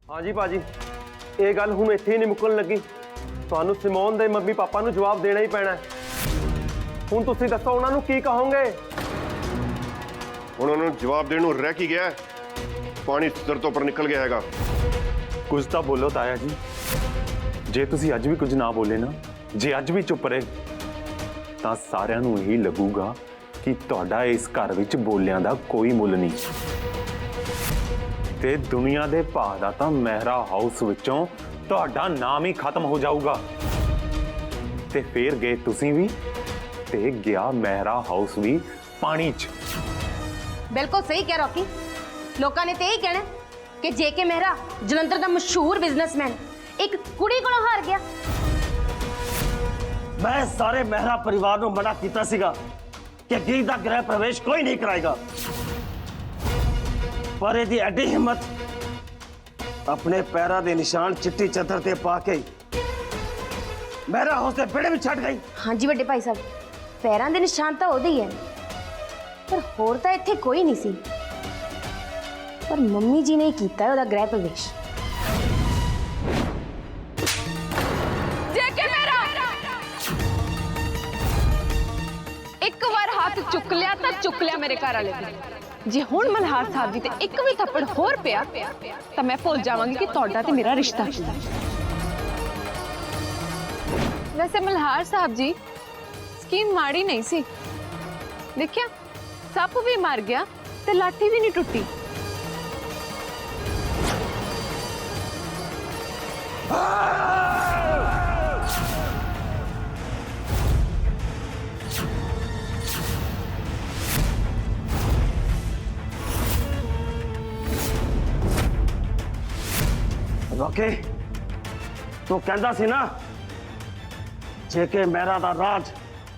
हाँ जी भाजी, ये गल हुण इत्थे ही नहीं मुक्कण लगी। तुहानूं सिमोन दे मम्मी पापा नूं जवाब देना ही पैना है। हुण तुसीं दस्सो उन्हां नूं की कहोगे? हुण उन्हां नूं जवाब देण नूं रह की गया, पानी सिर तो उपर निकल गया हैगा। कुछ तो बोलो ताया जी, जे तुसीं अज भी कुछ ना बोले ना, जे अज भी चुप रहे तां सारिआं नूं यही लगूगा कि तुहाडा इस घर विच बोलियां दा कोई मुल नहीं ते दुनिया दे भाअ दा तां मेहरा हाउस विचों तुहाडा नाम ही खत्म हो जाऊगा ते फिर गए तुसीं भी ते गया मेहरा हाउस भी पानी च। बिल्कुल सही कह रॉकी। लोगों ने तो यही कहना कि जेके मेहरा जलंधर का मशहूर बिजनेसमैन एक कुड़ी को हार गया। मैं सारे मेहरा परिवार को मना किया सीगा कि गीत का गृह प्रवेश कोई नहीं कराएगा, पर यदि एडी हिम्मत अपने पैरों के निशान चिट्टी चादर ते पा के मेरा हाउस के बेड़े में छड़ गई। हाँ जी बड़े भाई साहब, पैरों के निशान तो ओदे ही है, पर होर तो इत्थे कोई नहीं सी। पर मम्मी जी ने ही कीता है ओदा गृह प्रवेश। जेके मेरा एक बार हाथ चुक लिया तो चुक लिया मेरे घर वाले ने। जे हुण मल्हार साहब जी ते एक भी थप्पड़ होर पिया तो मैं भुल जावांगी कि तुहाडा ते मेरा रिश्ता की है। वैसे मल्हार साहब जी स्कीम माड़ी नहीं सी, देखिया सप भी मर गया ते लाठी भी नहीं टुटी। रॉकी, तू कहता सी ना जेके मेहरा दा राज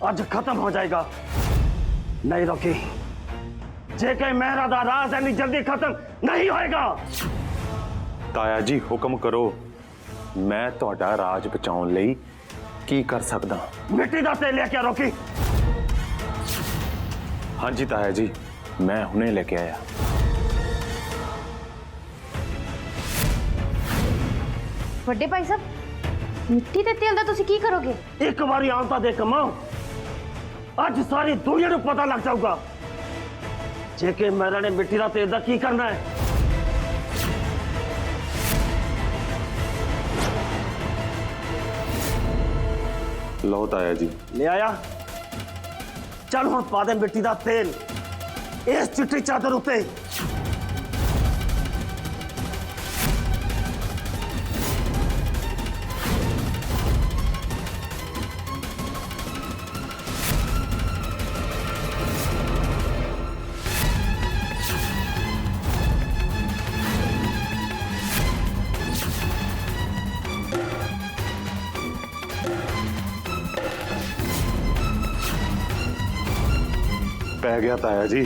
अज खत्म हो जाएगा। नहीं रॉकी, जेके मेहरा दा राज इतनी जल्दी खत्म नहीं होएगा। ताया जी हुक्म करो, मैं तुहाडा राज बचाउण लई की कर सकदा? मिट्टी दा तेल लेके आ रॉकी। हाँ जी ताया जी, मैं हुणे लेके आया। बड़े भाई साहब, मिट्टी के तेल का तुसी की करोगे? एक बारी आंता दे कमाओ, अज सारी दुनिया को पता लग जाऊगा जेके मेहरा ने मिट्टी का तेल का की करना है। लो ताया जी। ले आया, चल हुण पा दे मिट्टी का तेल इस चिट्टी चादर उत्ते। पै गया ताया जी।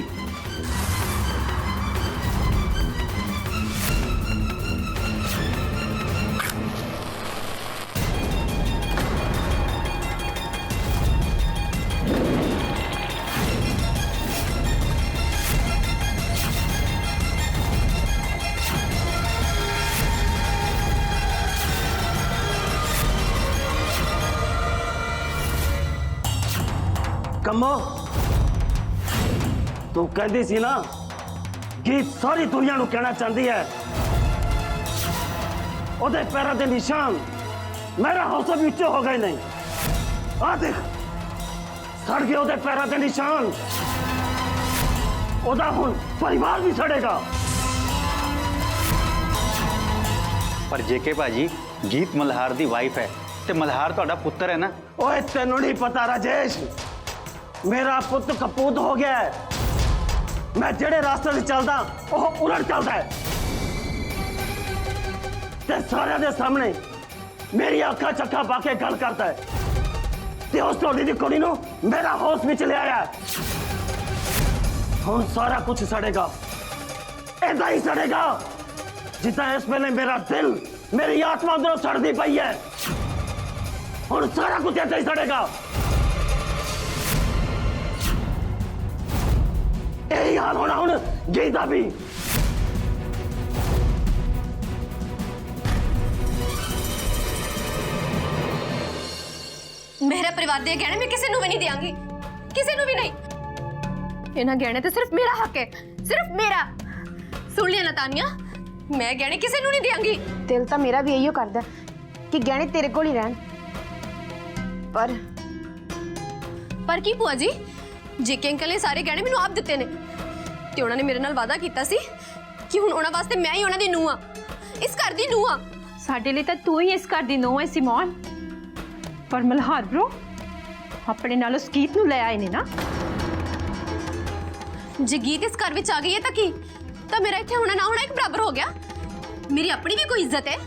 कमो, तू कहती सी ना गीत सारी दुनिया को कहना चाहती है ओदे पैरों के निशान मेरा हौसला भी उच्चे हो गए। नहीं आ देख, सड़ गए ओदे पैरों के निशान। ओदा हुण परिवार भी सड़ेगा। पर जेके भाजी गीत मल्हार दी वाइफ है ते मल्हार तुहाडा पुत्र है ना। ओए तेनू नहीं पता राजेश, मेरा पुत्र कपूत हो गया है। मैं जेड़े रास्ते से चलदा वह उलट चलता है ते सारे दे सामने मेरी अखा चक्का पाके गल करता है ते उस टोली दी कुड़ी नूं मेरा हाउस में ले आया। हुण सारा कुछ सड़ेगा, ऐसा ही सड़ेगा जितना इस वेले मेरा दिल मेरी आत्मा अंदरों सड़ती पई है। हुण सारा कुछ ऐसा ही सड़ेगा। यही हाल होना हुण गीता भी। मेरे परिवार दे गहने मैं किसी ਨੂੰ ਵੀ नहीं देंगी, किसी ਨੂੰ भी नहीं। इन्हां गहने तो सिर्फ मेरा हक है, सिर्फ मेरा। सुन लिया ना तानिया, मैं गहने किसी ਨੂੰ नहीं देंगी। ਦਿਲ ਤਾਂ ਮੇਰਾ ਵੀ ਇਹੀਓ ਕਰਦਾ ਕਿ ਗਹਿਣੇ ਤੇਰੇ ਕੋਲ ਹੀ ਰਹਿਣ। पर की भूआ जी, जेके अंकल ने सारे गहने मैनू आप दिते ने ते उन्होंने मेरे नाल वादा कीता सी कि हुण उन्हां वास्ते मैं ही उन्हां दी नूंह आ, इस घर दी नूंह आ। ਸਾਡੇ ਲਈ ਤਾਂ ਤੂੰ ਹੀ ਇਸ ਘਰ ਦੀ ਨੂੰਹ ਹੈ ਸਿਮੋਨ। ਪਰ ਮਲਹਾਰ ਬ్రో ਆਪਣੇ ਨਾਲ ਉਸ ਗੀਤ ਨੂੰ ਲੈ ਆਏ ਨੇ ਨਾ। जे गीत इस घर विच आ गई है तां की तां मेरा इत्थे होना ना होना एक बराबर हो गया। मेरी अपनी भी कोई इज्जत है।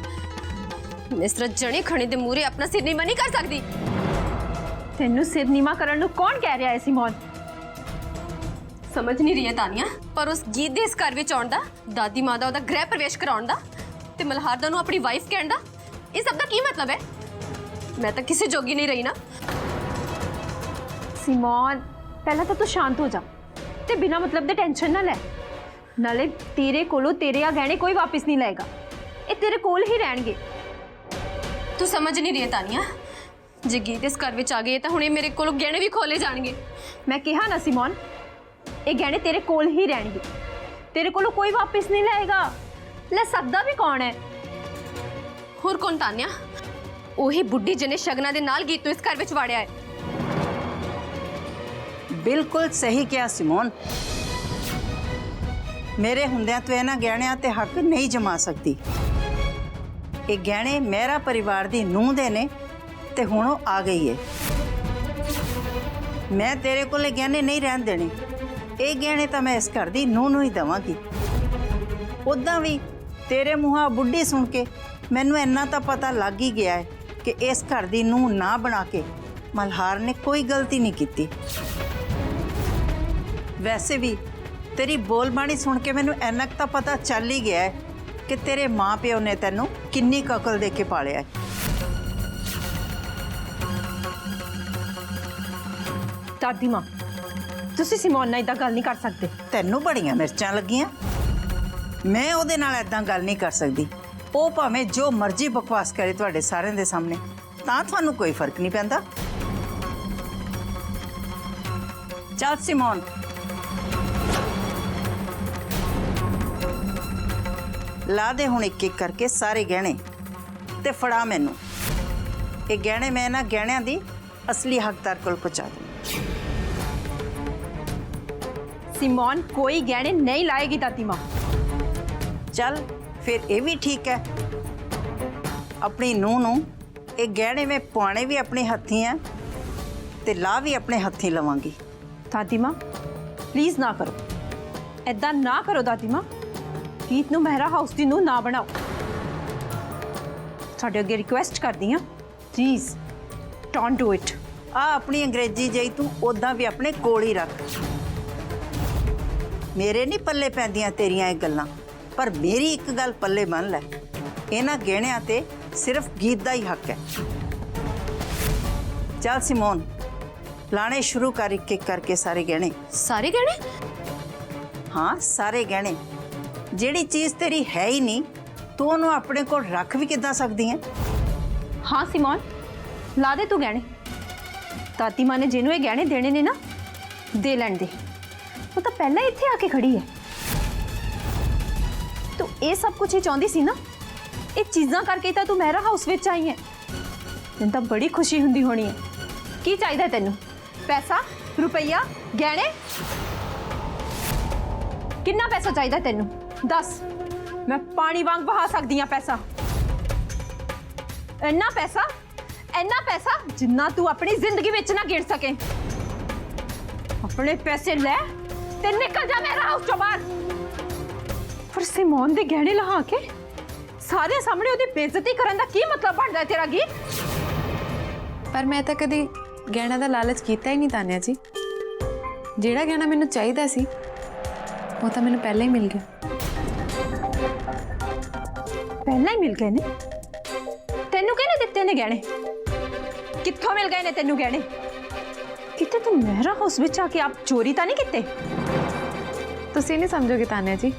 मैं इस तरह जने खणे दे मूहरे अपना सिर नीवा नहीं कर सकदी। ਤੈਨੂੰ ਸਿਰ ਨੀਵਾ ਕਰਨ ਨੂੰ ਕੌਣ ਕਹਿ ਰਿਹਾ ਹੈ ਸਿਮੋਨ? समझ नहीं रही है तानिया, पर उस गीत दे इस घर विच आउण दा, दादी मां दा ओहदा गृह प्रवेश कराउण दा ते मल्हार दा नूं अपनी वाइफ कहण दा, इस सब दा की मतलब है? मैं तो किसी जोगी नहीं रही ना। ਸਿਮੋਨ ਪਹਿਲਾਂ ਤਾਂ ਤੂੰ ਸ਼ਾਂਤ ਹੋ ਜਾ ਤੇ ਬਿਨਾਂ ਮਤਲਬ ਦੇ ਟੈਨਸ਼ਨ ਨਾ ਲੈ। ਨਾਲੇ ਤੇਰੇ ਕੋਲੋਂ ਤੇਰੇ ਆ ਗਹਿਣੇ ਕੋਈ ਵਾਪਸ ਨਹੀਂ ਲਏਗਾ, ਇਹ ਤੇਰੇ ਕੋਲ ਹੀ ਰਹਿਣਗੇ। तू समझ नहीं रही है तानिया, जे गीत इस घर विच आ गई तो हुणे मेरे कोलों गहने भी खोले जाणगे। ਮੈਂ ਕਿਹਾ ਨਾ ਸਿਮੋਨ, ਇਹ ਗਹਿਣੇ ਤੇਰੇ ਕੋਲ ਹੀ ਰਹਿਣਗੇ, ਤੇਰੇ ਕੋਲੋਂ ਕੋਈ ਵਾਪਸ ਨਹੀਂ ਲਏਗਾ। ਲੈ ਸਕਦਾ ਵੀ ਕੌਣ ਹੈ? होर कौन तानिया? ओही बुढ़ी जने शगना दे नाल गीत तो इस घर विच वाड़िया है। बिल्कुल सही किया सिमोन। मेरे हुंदियां तो इन्हां गहणियां ते हक नहीं जमा सकती। ये गहने मेरा परिवार दी नूंह दे ने ते हुण ओह आ गई है। मैं तेरे कोले गहने नहीं रहन देने। ये गहने तो मैं इस घर दी नूंह नूं ही देवांगी। उदां भी तेरे मूंहां बुढ़ी सुन के मैनूं इन्ना तो पता लग ही गया है कि इस घर दी नूंह ना बना के मल्हार ने कोई गलती नहीं की। वैसे भी तेरी बोलबाणी सुन के मैनूं इन्ना तो पता चल ही गया है कि तेरे माँ प्यो ने तैनूं किन्नी अकल दे के पालिया है। ਦਾਦੀ ਮਾਂ, ਤੁਸੀਂ ਸਿਮੋਨ ਨਾਲ ਇਦਾਂ ਗੱਲ ਨਹੀਂ ਕਰ ਸਕਦੇ। ਤੈਨੂੰ ਬੜੀਆਂ ਮਿਰਚਾਂ ਲੱਗੀਆਂ। ਮੈਂ ਉਹਦੇ ਨਾਲ ਇਦਾਂ ਗੱਲ ਨਹੀਂ ਕਰ ਸਕਦੀ। ਉਹ ਭਾਵੇਂ ਜੋ ਮਰਜ਼ੀ ਬਕਵਾਸ ਕਰੇ ਤੁਹਾਡੇ ਸਾਰਿਆਂ ਦੇ ਸਾਹਮਣੇ, ਤਾਂ ਤੁਹਾਨੂੰ ਕੋਈ ਫਰਕ ਨਹੀਂ ਪੈਂਦਾ। ਚੱਲ ਸਿਮੋਨ, ਲਾ ਦੇ ਹੁਣ ਇੱਕ ਇੱਕ ਕਰਕੇ ਸਾਰੇ ਗਹਿਣੇ ਤੇ ਫੜਾ ਮੈਨੂੰ। ਇਹ ਗਹਿਣੇ ਮੈਂ ਨਾ ਗਹਿਣਿਆਂ ਦੀ ਅਸਲੀ ਹੱਕਦਾਰ ਕੋਲ ਪਹੁੰਚਾ ਦੂੰ। ਸਿਮੋਨ ਕੋਈ ਗਹਿਣੇ ਨਹੀਂ ਲਾਏਗੀ ਦਾਦੀ ਮਾਂ। ਚੱਲ ਫਿਰ ਇਹ ਵੀ ਠੀਕ ਹੈ। ਆਪਣੀ ਨੂੰਹ ਨੂੰ ਇਹ ਗਹਿਣੇ ਮੈਂ ਪਾਉਣੇ ਵੀ ਆਪਣੇ ਹੱਥੀਂ ਆ ਤੇ ਲਾ ਵੀ ਆਪਣੇ ਹੱਥੀਂ ਲਵਾਂਗੀ। ਦਾਦੀ ਮਾਂ ਪਲੀਜ਼ ਨਾ ਕਰੋ, ਐਦਾਂ ਨਾ ਕਰੋ ਦਾਦੀ ਮਾਂ। ਗੀਤ ਨੂੰ ਮਹਿਰਾ ਹਾਊਸ ਦੀ ਨੂੰ ਨਾ ਬਣਾਓ। ਤੁਹਾਡੇ ਅੱਗੇ ਰਿਕੁਐਸਟ ਕਰਦੀ ਹਾਂ, ਪਲੀਜ਼ ਡੋਂਟ ਡੂ ਇਟ। ਆ ਆਪਣੀ ਅੰਗਰੇਜ਼ੀ ਜਿਹੀ ਤੂੰ ਉਦਾਂ ਵੀ ਆਪਣੇ ਕੋਲ ਹੀ ਰੱਖ। ਮੇਰੇ ਨਹੀਂ ਪੱਲੇ ਪੈਂਦੀਆਂ ਤੇਰੀਆਂ ਇਹ ਗੱਲਾਂ, ਪਰ ਮੇਰੀ ਇੱਕ ਗੱਲ ਪੱਲੇ ਬੰਨ ਲੈ, ਇਹਨਾਂ ਗਹਿਣਿਆਂ ਤੇ ਸਿਰਫ ਗੀਤ ਦਾ ਹੀ ਹੱਕ ਹੈ। ਚੱਲ ਸਿਮੋਨ, ਲਾਣੇ ਸ਼ੁਰੂ ਕਰ ਇੱਕ ਇੱਕ ਕਰਕੇ ਸਾਰੇ ਗਹਿਣੇ। सारे गहने? ਹਾਂ ਸਾਰੇ ਗਹਿਣੇ। ਜਿਹੜੀ ਚੀਜ਼ ਤੇਰੀ ਹੈ ਹੀ ਨਹੀਂ, ਤੂੰ ਉਹਨੂੰ ਆਪਣੇ ਕੋਲ ਰੱਖ ਵੀ ਕਿੱਦਾਂ ਸਕਦੀ ਹੈ? ਹਾਂ ਸਿਮੋਨ, ਲਾ ਦੇ ਤੂੰ ਗਹਿਣੇ। ਦਾਦੀ ਮਾਂ ਨੇ ਜਿਹਨੂੰ ਇਹ ਗਹਿਣੇ ਦੇਣੇ ਨੇ ਨਾ, ਦੇ ਲੈਣ ਦੇ। ਉਹ ਤਾਂ ਪਹਿਲਾਂ ਹੀ ਇੱਥੇ ਆ ਕੇ ਖੜੀ ਹੈ। ਤੂੰ ਇਹ ਸਭ ਕੁਝ ਹੀ ਚਾਹੁੰਦੀ ਸੀ ਨਾ, ਇਹ ਚੀਜ਼ਾਂ ਕਰਕੇ ਤਾਂ ਤੂੰ ਮਹਿਰਾ ਹਾਊਸ ਵਿੱਚ ਆਈ ਹੈ। ਤੈਨੂੰ ਤਾਂ ਬੜੀ ਖੁਸ਼ੀ ਹੁੰਦੀ ਹੋਣੀ ਹੈ। ਕੀ ਚਾਹੀਦਾ ਤੈਨੂੰ? ਪੈਸਾ, ਰੁਪਈਆ, ਗਹਿਣੇ? ਕਿੰਨਾ ਪੈਸਾ ਚਾਹੀਦਾ ਤੈਨੂੰ ਦੱਸ? ਮੈਂ ਪਾਣੀ ਵਾਂਗ ਵਹਾ ਸਕਦੀ ਹਾਂ ਪੈਸਾ। ਇੰਨਾ ਪੈਸਾ ਜਿੰਨਾ ਤੂੰ ਆਪਣੀ ਜ਼ਿੰਦਗੀ ਵਿੱਚ ਨਾ ਗਿਣ ਸਕੇ। ਆਪਣੇ ਪੈਸੇ ਲੈ ਤੇ ਨਿਕਲ ਜਾ ਮੇਰਾ ਹਾਊਸ ਚੋਂ ਬਾਹਰ। ਪਰ ਸਿਮੋਨ ਦੇ ਗਹਿਣੇ ਲਹਾ ਕੇ ਸਾਰੇ ਸਾਹਮਣੇ ਉਹਦੀ ਬੇਇੱਜ਼ਤੀ ਕਰਨ ਦਾ ਕੀ ਮਤਲਬ ਬਣਦਾ ਹੈ ਤੇਰਾ ਗੀਤ? पर मैं तो कभी गहना का लालच किया ही नहीं तानिया जी। जिहड़ा गहना मैनू चाहिदा सी वो तो मैनू पहले ही मिल गया। ਪਹਿਲਾਂ ਹੀ ਮਿਲ ਗਏ ਨੇ? ਤੈਨੂੰ ਕਿਹਨੇ ਦਿੱਤੇ ਨੇ ਗਹਿਣੇ? ਕਿੱਥੋਂ ਮਿਲ ਗਏ ਨੇ ਤੈਨੂੰ ਗਹਿਣੇ? ਕਿਤੇ ਤੂੰ ਮਹਿਰਾ ਹਾਊਸ ਵਿੱਚ ਆ ਕੇ ਆਪ ਚੋਰੀ ਤਾਂ ਨਹੀਂ ਕੀਤੇ? तुसीं नहीं समझोगे तानिया जी,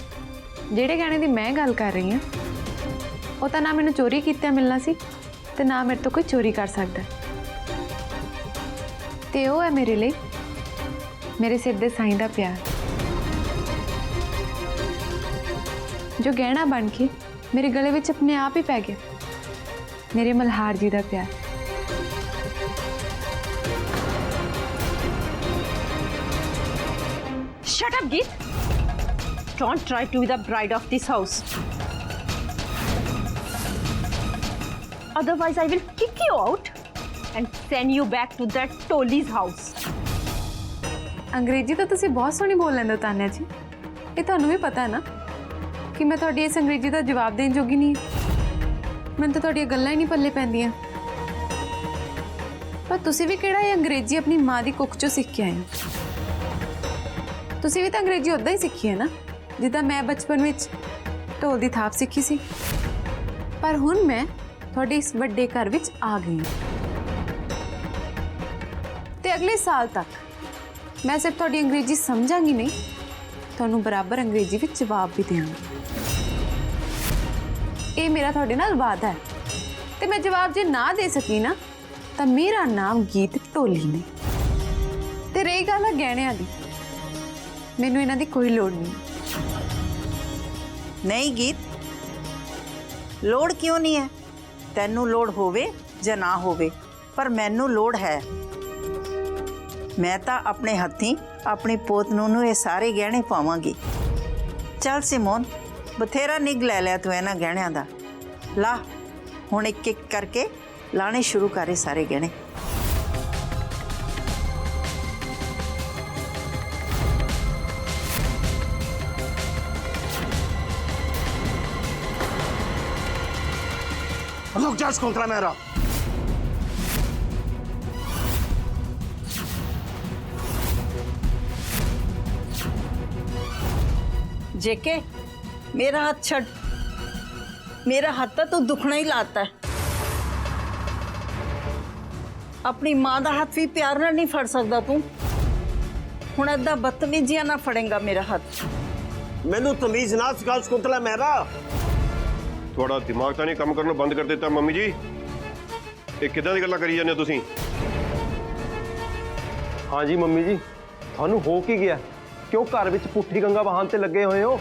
जिहड़े गहने की मैं गल कर रही हाँ वो तो ना मैनू चोरी कित्या मिलना सी ते ना मेरे तो कोई चोरी कर सकता। ਤੇ ਉਹ ਹੈ ਮੇਰੇ ਲਈ ਮੇਰੇ ਸਿਰ ਦੇ ਸਾਈਂ ਦਾ ਪਿਆਰ, ਜੋ ਗਹਿਣਾ ਬਣ ਕੇ ਮੇਰੇ ਗਲੇ ਵਿੱਚ ਆਪਣੇ ਆਪ ਹੀ ਪੈ ਗਿਆ। ਮੇਰੇ ਮਲਹਾਰ ਜੀ ਦਾ ਪਿਆਰ। Shut up, Geet. Don't try to be the bride of this house. Otherwise, I will kick you out and send you back to that Toli's house. ਅੰਗਰੇਜ਼ੀ ਤਾਂ ਤੁਸੀਂ ਬਹੁਤ ਸੋਹਣੀ ਬੋਲ ਲੈਂਦੇ ਹੋ ਤਾਨਿਆ ਜੀ। ਇਹ ਤੁਹਾਨੂੰ ਵੀ ਪਤਾ ਹੈ ਨਾ ਕਿ ਮੈਂ ਤੁਹਾਡੀ ਇਸ ਅੰਗਰੇਜ਼ੀ ਦਾ ਜਵਾਬ ਦੇਣ ਜੋਗੀ ਨਹੀਂ ਹਾਂ। ਮੈਨੂੰ ਤਾਂ ਤੁਹਾਡੀਆਂ ਗੱਲਾਂ ਹੀ ਨਹੀਂ ਪੱਲੇ ਪੈਂਦੀਆਂ। ਪਰ ਤੁਸੀਂ ਵੀ ਕਿਹੜਾ ਇਹ ਅੰਗਰੇਜ਼ੀ ਆਪਣੀ ਮਾਂ ਦੀ ਕੁੱਖ ਚੋਂ ਸਿੱਖ ਕੇ ਆਏ ਹੋ। ਤੁਸੀਂ ਵੀ ਤਾਂ ਅੰਗਰੇਜ਼ੀ ਉਦਾਂ ਹੀ ਸਿੱਖੀ ਹੈ ਨਾ ਜਿੱਦਾਂ ਮੈਂ ਬਚਪਨ ਵਿੱਚ ਢੋਲ ਦੀ ਥਾਪ ਸਿੱਖੀ ਸੀ। ਪਰ ਹੁਣ ਮੈਂ ਤੁਹਾਡੇ ਇਸ ਵੱਡੇ ਘਰ ਵਿੱਚ ਆ ਗਈ ਹਾਂ ਤੇ ਅਗਲੇ ਸਾਲ ਤੱਕ ਮੈਂ ਸਿਰਫ ਤੁਹਾਡੀ ਅੰਗਰੇਜ਼ੀ ਸਮਝਾਂਗੀ ਨਹੀਂ, ਤੁਹਾਨੂੰ ਬਰਾਬਰ ਅੰਗਰੇਜ਼ੀ ਵਿੱਚ ਜਵਾਬ ਵੀ ਦੇਵਾਂਗੀ। ਇਹ ਮੇਰਾ ਤੁਹਾਡੇ ਨਾਲ ਵਾਅਦਾ ਹੈ ਤੇ ਮੈਂ ਜਵਾਬ ਜੇ ਨਾ ਦੇ ਸਕੀ ਨਾ ਤਾਂ ਮੇਰਾ ਨਾਮ ਗੀਤ ਢੋਲੀ ਨਹੀਂ। ਤੇ ਰਹੀ ਗੱਲ ਹੈ ਗਹਿਣਿਆਂ ਦੀ, ਮੈਨੂੰ ਇਹਨਾਂ ਦੀ ਕੋਈ ਲੋੜ ਨਹੀਂ। ਨਹੀਂ ਗੀਤ, ਲੋੜ ਕਿਉਂ ਨਹੀਂ ਹੈ? ਤੈਨੂੰ ਲੋੜ ਹੋਵੇ ਜਾਂ ਨਾ ਹੋਵੇ, ਪਰ ਮੈਨੂੰ ਲੋੜ ਹੈ। ਮੈਂ ਤਾਂ ਆਪਣੇ ਹੱਥੀਂ ਆਪਣੀ ਪੋਤ ਨੂੰ ਇਹ ਸਾਰੇ ਗਹਿਣੇ ਪਾਵਾਂਗੀ। ਚੱਲ ਸਿਮੋਨ, ਬਥੇਰਾ ਨਿੱਘ ਲੈ ਲਿਆ ਤੂੰ ਇਹਨਾਂ ਗਹਿਣਿਆਂ ਦਾ। ਲਾ ਹੁਣ ਇੱਕ ਇੱਕ ਕਰਕੇ ਲਾਣੇ ਸ਼ੁਰੂ ਕਰੇ ਸਾਰੇ ਗਹਿਣੇ। रुक जा शकुंतला मेहरा। जेके मेरा हाथ छड़, मेरा हाथ तो तू दुखना ही लाता है। अपनी मां का हाथ भी प्यार नाल नहीं फड़ सकता तू, हुण ऐदा बदतमीजियां ना फड़ेगा मेरा हाथ। मैनू तमीज ना सिखा शकुंतला मेहरा। ਤੁਹਾਡਾ ਦਿਮਾਗ ਤਾਂ ਨਹੀਂ ਕੰਮ ਕਰਨਾ ਬੰਦ ਕਰ ਦਿੱਤਾ ਮੰਮੀ ਜੀ? ਇਹ ਕਿੱਦਾਂ ਦੀ ਗੱਲਾਂ ਕਰੀ ਜਾਂਦੇ ਹੋ ਤੁਸੀਂ? हाँ जी मम्मी जी, ਤੁਹਾਨੂੰ ਹੋ ਕੀ ਗਿਆ? ਕਿਉਂ ਘਰ ਵਿੱਚ ਪੁੱਠੀ ਗੰਗਾ ਬਹਾਨ ਤੇ ਲੱਗੇ ਹੋਏ ਹੋ?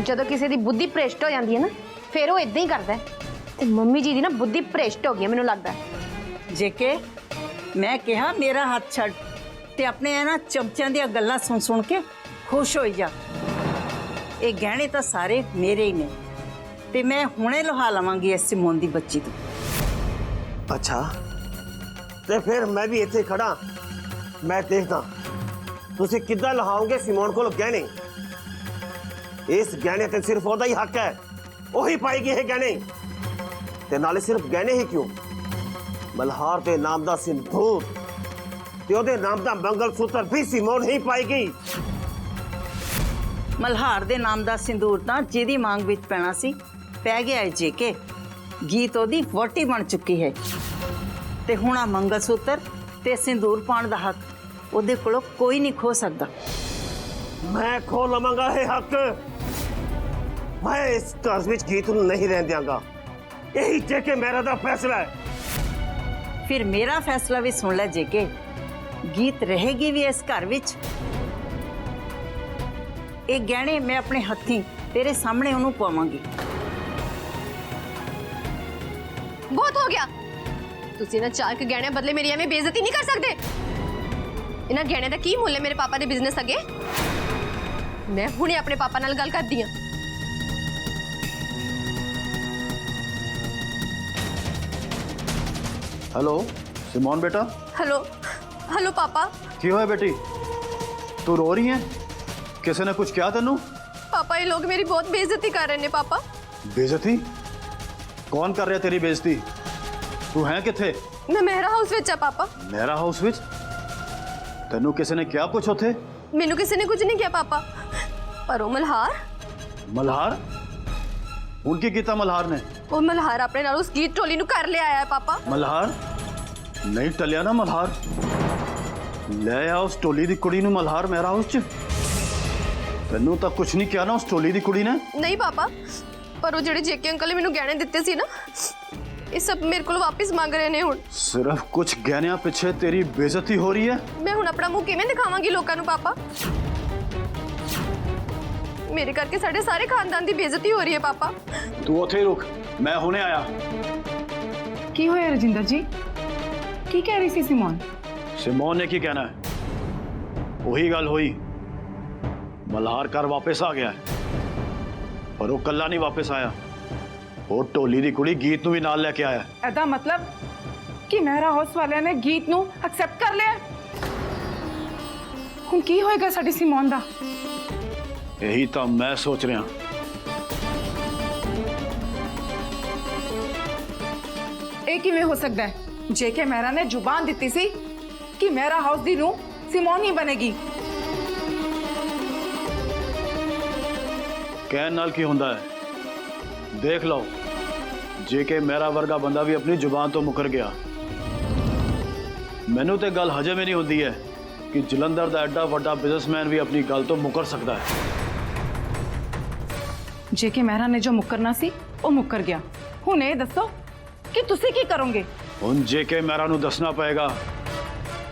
ਜਦੋਂ ਕਿਸੇ ਦੀ ਬੁੱਧੀ ਭ੍ਰਿਸ਼ਟ ਹੋ ਜਾਂਦੀ ਹੈ ਨਾ ਫਿਰ ਉਹ ਇਦਾਂ ਹੀ ਕਰਦਾ ਹੈ। ਤੇ ਮੰਮੀ ਜੀ ਦੀ ਨਾ ਬੁੱਧੀ ਭ੍ਰਿਸ਼ਟ ਹੋ ਗਈ ਹੈ ਮੈਨੂੰ ਲੱਗਦਾ ਹੈ। जेके मैं कहा मेरा हाथ छड़ ते अपने ना चमचियां दी गल्लां सुन सुन के खुश हो जा। ये गहने तो सारे मेरे ही ने ते मैं हुणे लुहा लवांगी इस सिमोन दी बच्ची तो। अच्छा ते फिर मैं भी इत्थे खड़ा, मैं देखदा तुसीं किद्दां लहाओगे सिमोन कोल गहने। इस गहने ते सिर्फ ओदा ही हक है, ओही पाएगी ये गहने। ते नाले सिर्फ गहने ही क्यों, मल्हार दे नाम दा सिंदूर ते ओदे नाम दा मंगलसूत्र भी सिमोन ही पाएगी। मल्हार दे नाम दा सिंदूर तां जिहदी मांग विच पैना सी पै गया है। जेके गीत ओदी वोटी बन चुकी है ते हुण आ मंगलसूत्र ते सिंदूर पाण दा हक ओदे कोलों कोई नहीं खो सकदा। मैं खो लवांगा ये हक। मैं इस घर विच गीत नूं नहीं रहन दियांगा। यही जेके मेरा दा फैसला है। फिर मेरा फैसला भी सुन ले जेके, गीत रहेगी भी इस घर विच। ये गहने मैं अपने हत्थीं तेरे सामने उन्हों पावांगी। बहुत हो गया। तुसी ना चार के गहने बदले मेरी एवें बेइज्जती नहीं कर सकते। इन्हां गहने दा की मुल है मेरे पापा दे बिजनेस अगे? मैं हुणे अपने पापा नाल गल करदी हां। हेलो सिमोन बेटा। हेलो हेलो पापा। क्यों है बेटी, तू रो रही है? किसी ने कुछ किया तेनू? पापा ये लोग मेरी बहुत बेइज्जती कर रहे हैं पापा। बेइज्जती? कौन कर रहा है तेरी बेइज्जती? तू है किथे? मैं मेहरा हाउस विच आ पापा। मेरा हाउस विच? तेनू किसी ने क्या कुछ उथे? मैनू किसी ने कुछ नहीं किया पापा, पर वो मल्हार। मल्हार? उनकी कीता मल्हार ने? वो मल्हार अपने नाल उस गीत टोली नू कर ले आया है पापा। मल्हार नहीं टलिया ना मल्हार? ले आ उस टोली दी कुड़ी नू मल्हार मेरा हाउस च। तेनू तो कुछ नहीं किया ना उस टोली दी कुड़ी ने? नहीं पापा, पर वो जेडे जेके अंकल ने मैनू गहने दिते सी ना, ये सब मेरे को वापस मांग रहे ने हुण। सिर्फ कुछ गहनियां पीछे तेरी बेइज्जती हो रही है। मैं हुण अपना मुंह किवें दिखावांगी लोकां नूं पापा? मेरे करके साडे सारे खानदान दी बेइज्जती हो रही है पापा। तू उत्थे ही रुक, मैं हुणे आया। की होया रजिंदर जी? की कह रही सी सिमोन? सिमोन ने की कहना है, वही गल हुई। मल्हार घर वापस आ गया है, पर वो कल्ला नहीं वापस आया। वो ढोली दी कुड़ी गीत नूं भी नाल लेके आया। एदा मतलब कि मेहरा हाउस वाले ने गीत नूं एक्सेप्ट कर लिया। हुण की होएगा साडी सिमोन दा? यही तो मैं सोच रहा। ਇਹ ਕਿਵੇਂ ਹੋ ਸਕਦਾ ਹੈ? ਜੇਕੇ ਮਹਿਰਾ ਨੇ ਜ਼ੁਬਾਨ ਦਿੱਤੀ ਸੀ ਕਿ ਮਹਿਰਾ ਹਾਊਸ ਦੀ ਨੂੰ ਸਿਮੋਨ ਹੀ ਬਣੇਗੀ। कहन नाल की हुंदा है, देख लो। जेके मेरा वर्गा बंदा भी अपनी जुबान तो मुकर गया। मैनू तो गल हजम ही नहीं होती है कि जलंधर का एडा वड्डा बिजनेसमैन भी अपनी गल तो मुकर सकता है। ਜੇਕੇ ਮਹਿਰਾ ਨੇ ਜੋ ਮੁਕਰਨਾ ਸੀ ਉਹ ਮੁਕਰ ਗਿਆ। ਹੁਣ ਇਹ ਦੱਸੋ ਕਿ ਤੁਸੀਂ ਕੀ ਕਰੋਗੇ? हुण जेके मेरा नू दसना पएगा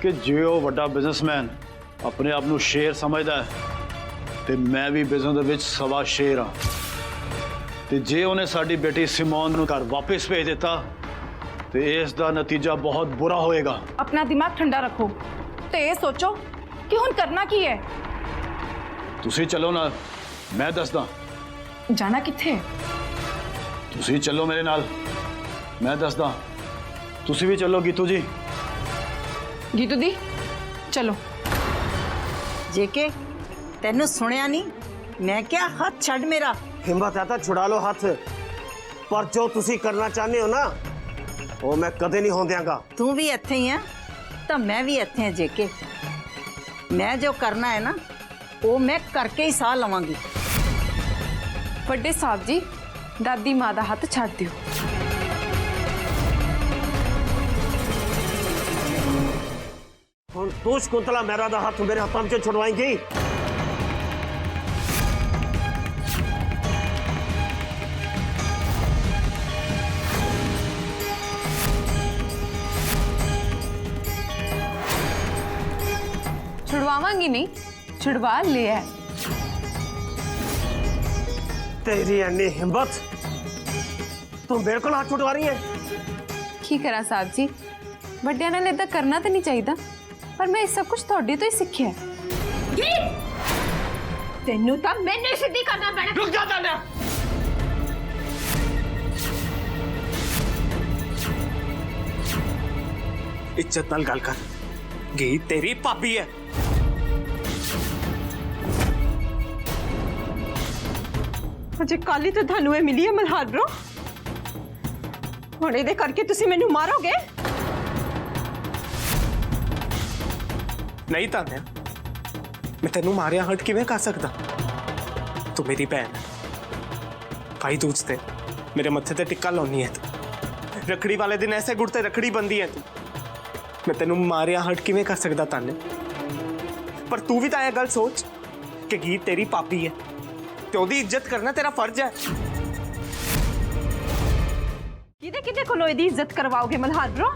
कि जे वो वड्डा बिजनेसमैन अपने आप नू शेर समझदा है, ते मैं भी बिजनेस दे विच सवा शेर हाँ। ते जे उन्हें साडी बेटी सिमोन नू घर वापस भेज दिता ते इस दा नतीजा बहुत बुरा होएगा। अपना दिमाग ठंडा रखो ਤੇ ਇਹ ਸੋਚੋ ਕਿ ਹੁਣ ਕਰਨਾ ਕੀ ਹੈ। तुसी चलो ना, मैं दसदा। ਜਾਣਾ ਕਿੱਥੇ? तुसी चलो मेरे नाल, मैं दसदा। तुसी भी चलो गीतू जी। ਗੀਤੂ ਦੀ ਚਲੋ। जेके तेनू सुनिया नहीं, मैं क्या हाथ छड़ मेरा। हिम्मत है तो छुड़ा लो हाथ, पर जो तुसी करना चाहते हो ना वो मैं कदे नहीं होने देंगा। तू भी इत्थे ही है तो मैं भी इत्थे हैं जेके। मैं जो करना है ना वो मैं करके ही साह लवांगी। ਵੱਡੇ ਸਾਹਿਬ ਜੀ, ਦਾਦੀ ਮਾਂ ਦਾ ਹੱਥ ਛੱਡ ਦਿਓ। हुण तू शकुंतला मेरा दा हाथ मेरे हाथों में छुड़वाएंगी? छुड़वावांगी नहीं, छुड़वा लिया है। तेरी अन्नी हिम्मत, तू मेरे को हाथ छुड़वा रही है? की करा साहब जी, ਵੱਡਿਆਂ ਨਾਲ ਇਦਾਂ ਕਰਨਾ ਤਾਂ ਨਹੀਂ ਚਾਹੀਦਾ, ਪਰ ਮੈਂ ਇਹ ਸਭ ਕੁਝ ਤੁਹਾਡੇ ਤੋਂ ਹੀ ਸਿੱਖਿਆ ਹੈ। ਤੈਨੂੰ ਤਾਂ ਮੈਨੂੰ ਹੀ ਸਿੱਧੀ ਕਰਨਾ ਪੈਣਾ। रुक जा तान्या। इज्जत नाल गल कर, गीत तेरी भाभी है। ਅਜੇ ਕੱਲ ਹੀ ਤਾਂ ਤੁਹਾਨੂੰ ਇਹ ਮਿਲੀ ਹੈ ਮਲਹਾਰ ਬ్రో। ਹੁਣ ਇਹਦੇ ਕਰਕੇ ਤੁਸੀਂ ਮੈਨੂੰ ਮਾਰੋਗੇ? नहीं तान्या, मैं तेनू मारिया हट किवें कर सकदा? तू मेरी भैन है, भाई दूज ते मेरे मत्थे ते टिक्का लाउनी है तू। रखड़ी वाले दिन ऐसे गुड़ ते रखड़ी बंदी है तू। मैं तेनू मारिया हट किवें कर सकदा तान्या? पर तू भी तो यह गल सोच कि गीत तेरी पापी है ते ओदी इज्जत करना तेरा फर्ज है। ਕਿਹਦੇ ਕਿਹਦੇ ਕੋਲੋਂ ਇਹਦੀ ਇੱਜ਼ਤ ਕਰਵਾਓਗੇ ਮਲਹਾਰ ਬ్రో?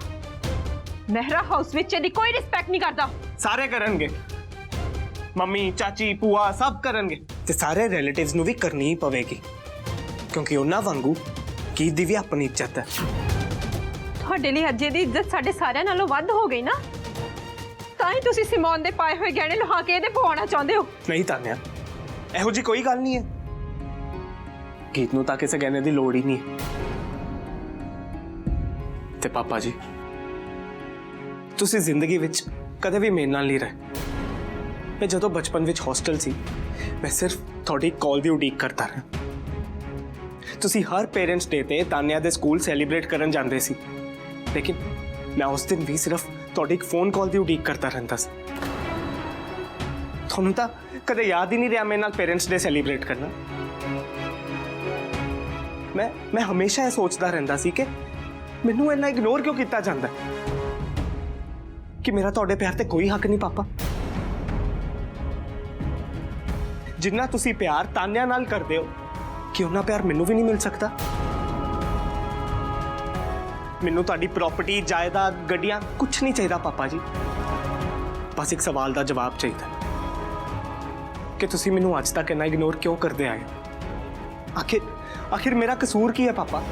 ਮਹਿਰਾ ਹਾਊਸ ਵਿੱਚ ਇਹਦੀ ਕੋਈ ਰਿਸਪੈਕਟ ਨਹੀਂ ਕਰਦਾ। सारे करनगे, मम्मी चाची भूआ सब करनगे ते सारे रिलेटिव्स नू भी करनी ही पवेगी, क्योंकि उन्हां वांगू गीत दी भी अपनी इज्जत है। ਤੁਹਾਡੇ ਲਈ ਅੱਜ ਇਹਦੀ ਇੱਜ਼ਤ ਸਾਡੇ ਸਾਰਿਆਂ ਨਾਲੋਂ ਵੱਧ ਹੋ ਗਈ ਨਾ, ਤਾਂ ਹੀ ਤੁਸੀਂ ਸਿਮੋਨ ਦੇ ਪਾਏ ਹੋਏ ਗਹਿਣੇ ਲੁਹਾ ਕੇ ਇਹਦੇ ਪਵਾਉਣਾ ਚਾਹੁੰਦੇ ਹੋ। नहीं तान्या, ਇਹੋ ਜੀ ਕੋਈ ਗੱਲ ਨਹੀਂ ਹੈ। ਗੀਤ ਨੂੰ ਤਾਂ ਕਿਸੇ ਗਹਿਣੇ ਦੀ ਲੋੜ ਹੀ ਨਹੀਂ ਹੈ। ਤੇ ਪਾਪਾ ਜੀ, ਤੁਸੀਂ ਜ਼ਿੰਦਗੀ ਵਿੱਚ ਕਦੇ ਵੀ ਮੇਰੇ ਨਾਲ ਨਹੀਂ ਰਹੇ। ਮੈਂ ਜਦੋਂ ਬਚਪਨ ਵਿੱਚ ਹੌਸਟਲ ਸੀ, ਮੈਂ ਸਿਰਫ ਤੁਹਾਡੀ ਕਾਲ ਦੀ ਉਡੀਕ ਕਰਦਾ ਰਿਹਾ। ਤੁਸੀਂ ਹਰ ਪੇਰੈਂਟਸ ਡੇ ਤੇ ਤਾਨਿਆ ਦੇ ਸਕੂਲ ਸੈਲੀਬ੍ਰੇਟ ਕਰਨ ਜਾਂਦੇ ਸੀ, ਲੇਕਿਨ ਮੈਂ ਉਸ ਦਿਨ ਵੀ ਸਿਰਫ ਤੁਹਾਡੀ ਇੱਕ ਫੋਨ ਕਾਲ ਦੀ ਉਡੀਕ ਕਰਦਾ ਰਹਿੰਦਾ ਸੀ। ਤੁਹਾਨੂੰ ਤਾਂ ਕਦੇ ਯਾਦ ਹੀ ਨਹੀਂ ਰਿਹਾ ਮੇਰੇ ਨਾਲ ਪੇਰੈਂਟਸ ਡੇ ਸੈਲੀਬ੍ਰੇਟ ਕਰਨਾ। ਮੈਂ ਹਮੇਸ਼ਾ ਇਹ ਸੋਚਦਾ ਰਹਿੰਦਾ ਸੀ ਕਿ ਮੈਨੂੰ ਇੰਨਾ ਇਗਨੋਰ ਕਿਉਂ ਕੀਤਾ ਜਾਂਦਾ, ਕਿ ਮੇਰਾ ਤੁਹਾਡੇ ਪਿਆਰ ਤੇ ਕੋਈ ਹੱਕ ਨਹੀਂ ਪਾਪਾ। ਜਿੰਨਾ ਤੁਸੀਂ ਪਿਆਰ ਤਾਨਿਆਂ ਨਾਲ ਕਰਦੇ ਹੋ, ਕਿ ਉਹਨਾਂ ਪਿਆਰ ਮੈਨੂੰ ਵੀ ਨਹੀਂ ਮਿਲ ਸਕਦਾ? ਮੈਨੂੰ ਤੁਹਾਡੀ ਪ੍ਰਾਪਰਟੀ ਜਾਇਦਾਦ ਗੱਡੀਆਂ ਕੁਝ ਨਹੀਂ ਚਾਹੀਦਾ ਪਾਪਾ ਜੀ। ਬਸ ਇੱਕ ਸਵਾਲ ਦਾ ਜਵਾਬ ਚਾਹੀਦਾ ਕਿ ਤੁਸੀਂ ਮੈਨੂੰ ਅੱਜ ਤੱਕ ਇੰਨਾ ਇਗਨੋਰ ਕਿਉਂ ਕਰਦੇ ਆਏ? ਆਖਿਰ ਮੇਰਾ ਕਸੂਰ ਕੀ ਹੈ ਪਾਪਾ?